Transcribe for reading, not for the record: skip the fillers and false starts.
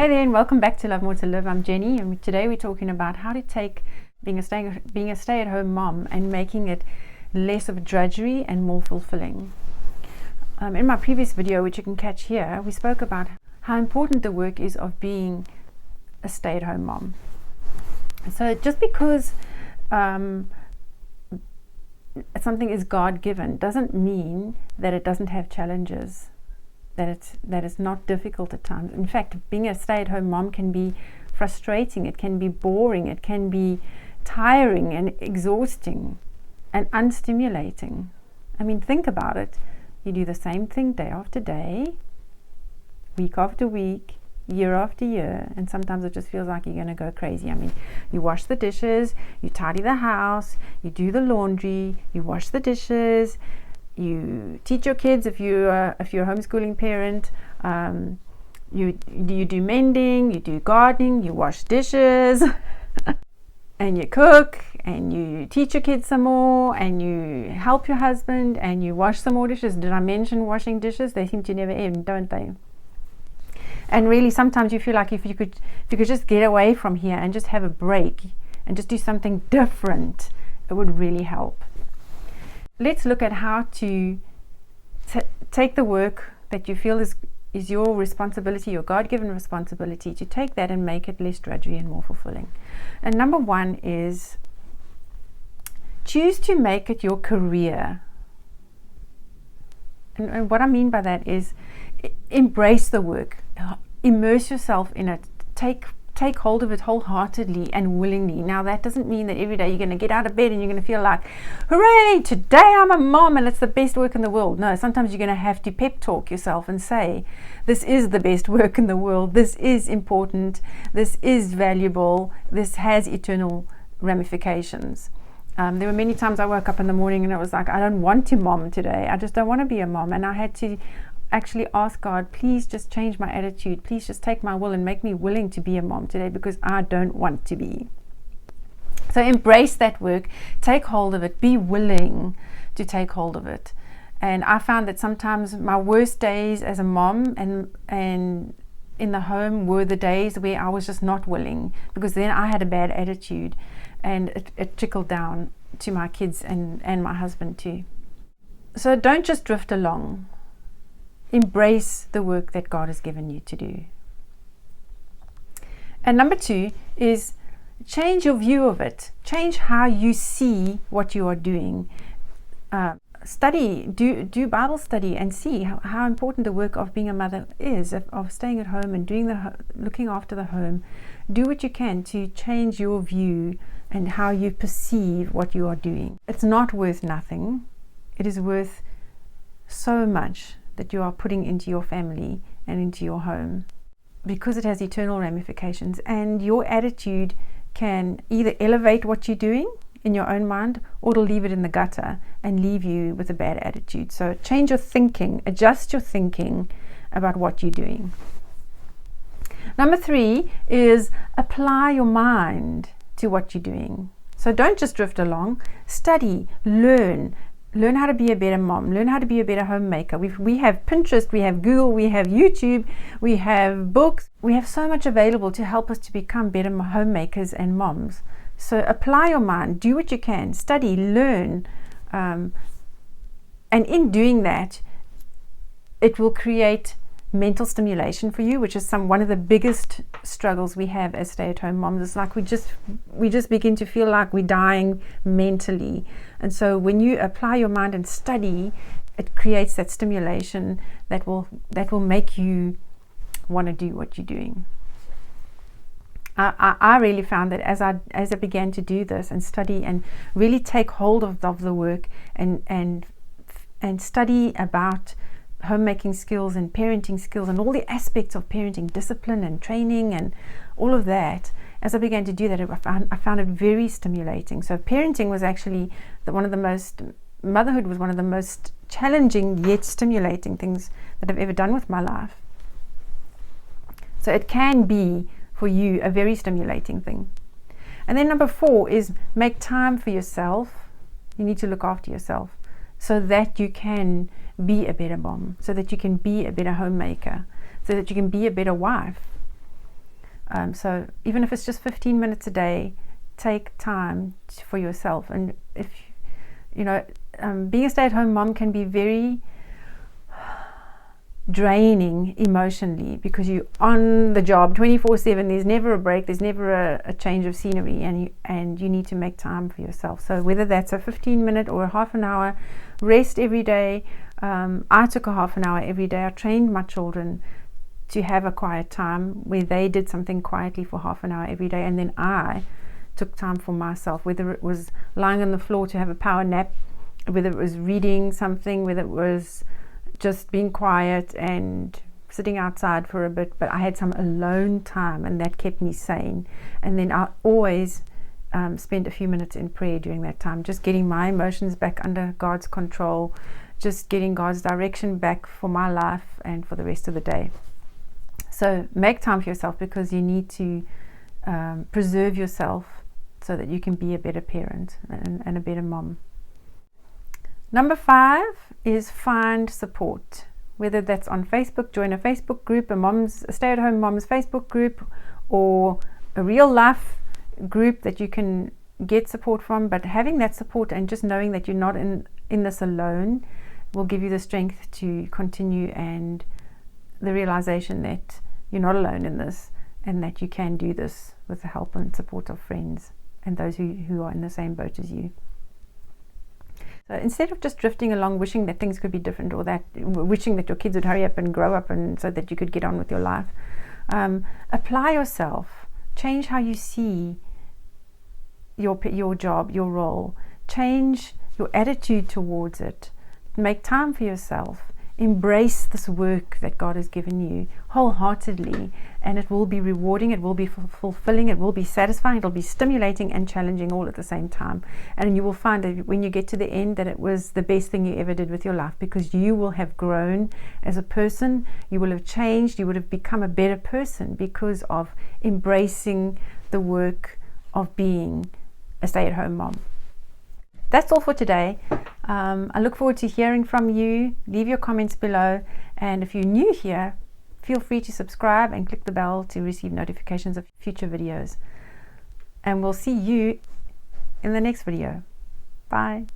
Hey there, and welcome back to Love More to Live. I'm Jenny, and today we're talking about how to take being a stay-at-home mom and making it less of a drudgery and more fulfilling. In my previous video, which you can catch here, we spoke about how important the work is of being a stay-at-home mom. So just because something is God-given doesn't mean that it doesn't have challenges, that it's not difficult at times. In fact, being a stay-at-home mom can be frustrating, it can be boring, it can be tiring and exhausting and unstimulating. I mean, think about it. You do the same thing day after day, week after week, year after year, and sometimes it just feels like you're going to go crazy. I mean, you wash the dishes, you tidy the house, you do the laundry, you wash the dishes, you teach your kids if you're a homeschooling parent, you do mending, you do gardening, you wash dishes and you cook and you teach your kids some more and you help your husband and you wash some more dishes. Did I mention washing dishes? They seem to never end, don't they? And really sometimes you feel like if you could just get away from here and just have a break and just do something different, it would really help. Let's look at how to take the work that you feel is your responsibility, your God-given responsibility, to take that and make it less drudgery and more fulfilling. And number one is choose to make it your career. And what I mean by that is embrace the work, immerse yourself in it, take hold of it wholeheartedly and willingly. Now that doesn't mean that every day you're going to get out of bed and you're going to feel like, hooray, today I'm a mom and it's the best work in the world. No, sometimes you're going to have to pep talk yourself and say, this is the best work in the world, this is important, this is valuable, this has eternal ramifications. There were many times I woke up in the morning and it was like, I don't want to mom today, I just don't want to be a mom, and I had to actually ask God, please just change my attitude, please just take my will and make me willing to be a mom today, because I don't want to be. So embrace that work, take hold of it, be willing to take hold of it. And I found that sometimes my worst days as a mom and in the home were the days where I was just not willing, because then I had a bad attitude and it trickled down to my kids and my husband too. So don't just drift along. Embrace the work that God has given you to do. And number two is change your view of it. Change how you see what you are doing. Do Bible study and see how important the work of being a mother is, of staying at home and looking after the home. Do what you can to change your view and how you perceive what you are doing. It's not worth nothing. It is worth so much that you are putting into your family and into your home, because it has eternal ramifications, and your attitude can either elevate what you're doing in your own mind, or it'll leave it in the gutter and leave you with a bad attitude. So change your thinking, adjust your thinking about what you're doing. Number three is apply your mind to what you're doing. So don't just drift along, study, learn how to be a better mom, learn how to be a better homemaker. We have Pinterest, we have Google, we have YouTube, we have books. We have so much available to help us to become better homemakers and moms. So apply your mind, do what you can, study, learn, and in doing that, it will create mental stimulation for you, which is one of the biggest struggles we have as stay-at-home moms. It's like we just begin to feel like we're dying mentally. And so when you apply your mind and study, it creates that stimulation that will make you want to do what you're doing. I really found that as I began to do this and study and really take hold of the work and study about homemaking skills and parenting skills and all the aspects of parenting, discipline and training and all of that, as I began to do that, I found it very stimulating. So parenting was actually motherhood was one of the most challenging yet stimulating things that I've ever done with my life. So it can be for you a very stimulating thing. And then number four is make time for yourself. You need to look after yourself so that you can be a better mom, so that you can be a better homemaker, so that you can be a better wife. So even if it's just 15 minutes a day, take time for yourself. And if being a stay-at-home mom can be very draining emotionally, because you're on the job 24/7. There's never a break, there's never a change of scenery, and you need to make time for yourself. So whether that's a 15-minute or a half an hour rest every day, I took a half an hour every day. I trained my children to have a quiet time where they did something quietly for half an hour every day, and then I took time for myself, whether it was lying on the floor to have a power nap, whether it was reading something, whether it was just being quiet and sitting outside for a bit. But I had some alone time, and that kept me sane. And then I always spent a few minutes in prayer during that time, just getting my emotions back under God's control, just getting God's direction back for my life and for the rest of the day. So make time for yourself, because you need to preserve yourself so that you can be a better parent and a better mom. Number 5 is find support, whether that's on Facebook. Join a Facebook group, a stay-at-home moms Facebook group, or a real life group that you can get support from. But having that support and just knowing that you're not in this alone will give you the strength to continue, and the realization that you're not alone in this, and that you can do this with the help and support of friends and those who are in the same boat as you. So instead of just drifting along wishing that things could be different, or that wishing that your kids would hurry up and grow up and so that you could get on with your life, apply yourself, change how you see your job, your role, change your attitude towards it, make time for yourself, embrace this work that God has given you wholeheartedly, and it will be rewarding, it will be fulfilling, it will be satisfying, it will be stimulating and challenging all at the same time. And you will find that when you get to the end, that it was the best thing you ever did with your life, because you will have grown as a person, you will have changed, you would have become a better person because of embracing the work of being a stay-at-home mom. That's all for today. I look forward to hearing from you. Leave your comments below, and if you're new here, feel free to subscribe and click the bell to receive notifications of future videos. And we'll see you in the next video. Bye.